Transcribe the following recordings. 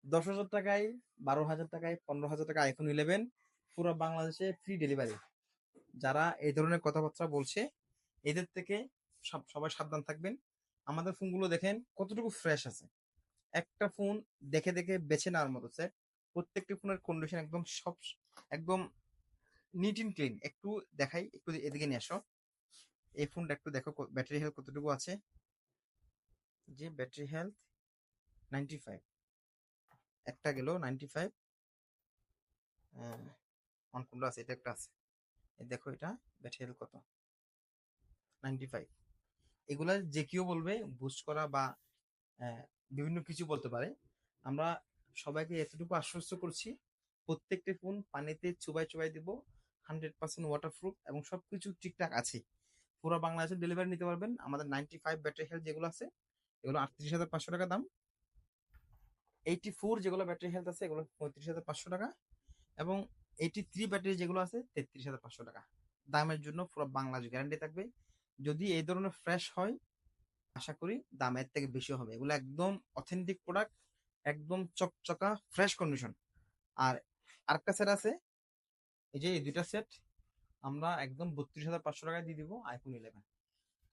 10,000 টাকায়, 12,000 টাকায়, 15,000 টাকা আইফোন 11 পুরো বাংলাদেশে ফ্রি ডেলিভারি। যারা এই ধরনের কথাবার্তা বলছে এদের থেকে সবাই সাবধান থাকবেন। আমাদের ফোনগুলো দেখেন কতটুকু ফ্রেশ আছে। একটা ফোন দেখে দেখে বেছে নেওয়ার মতো স্যার। প্রত্যেকটি ফোনের কন্ডিশন একদম সব একদম নিট এন্ড ক্লিন। একটু দেখাই, একটু এদিকে নিয়ে আসো। এই ফোনটা একটু দেখো ব্যাটারি হেলথ কতটুকু আছে। যে ব্যাটারি হেলথ 95, একটা গেল 95। অন কোনটা আছে, এটা একটা আছে। এই দেখো এটা ব্যাটারি হেলথ কত, 95। এগুলা যে কেউ বলবে বুস্ট করা বা বিভিন্ন কিছু বলতে পারে। আমরা সবাইকে এতটুকু আশ্বস্ত করছি, প্রত্যেকটি ফোন পানিতে চুবাই চুবাই দিব, 100% ওয়াটারপ্রুফ এবং সবকিছু ঠিকঠাক আছে। পুরো বাংলাদেশে ডেলিভারি নিতে পারবেন। আমাদের 95 ব্যাটারি হেলথ যেগুলো আছে এগুলো 38,500 টাকা দাম। 84 যেগুলো ব্যাটারি হেলথ আছে এগুলো 35,500 টাকা। এবং 83 ব্যাটারি যেগুলো আছে 33,500 টাকা। দামের জন্য পুরো বাংলাদেশ গ্যারান্টি থাকবে। যদি এই ধরনের ফ্রেশ হয় আশা করি দাম এর থেকে বেশি হবে। এগুলো একদম অথেন্টিক প্রোডাক্ট, একদম চকচকা ফ্রেশ কন্ডিশন। আর আরেকটা সেট আছে, এই যে এই দুইটা সেট আমরা একদম 32,500 টাকায় দিয়ে দিব আইফোন 11।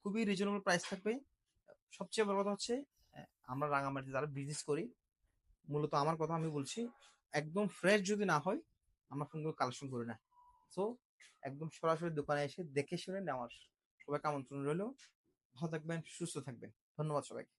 খুবই রিজনেবল প্রাইস থাকবে। সবচেয়ে বড় কথা হচ্ছে আমরা রাঙামাটিতে যারা বিজনেস করি, মূলত আমার কথা আমি বলছি, একদম ফ্রেশ যদি না হয় আমরা ফোনগুলো কালেকশন করি না। সো একদম সরাসরি দোকানে এসে দেখে শুনে নেওয়ার সবাইকে আমন্ত্রণ রইল। ভালো থাকবেন, সুস্থ থাকবেন। ধন্যবাদ সবাইকে।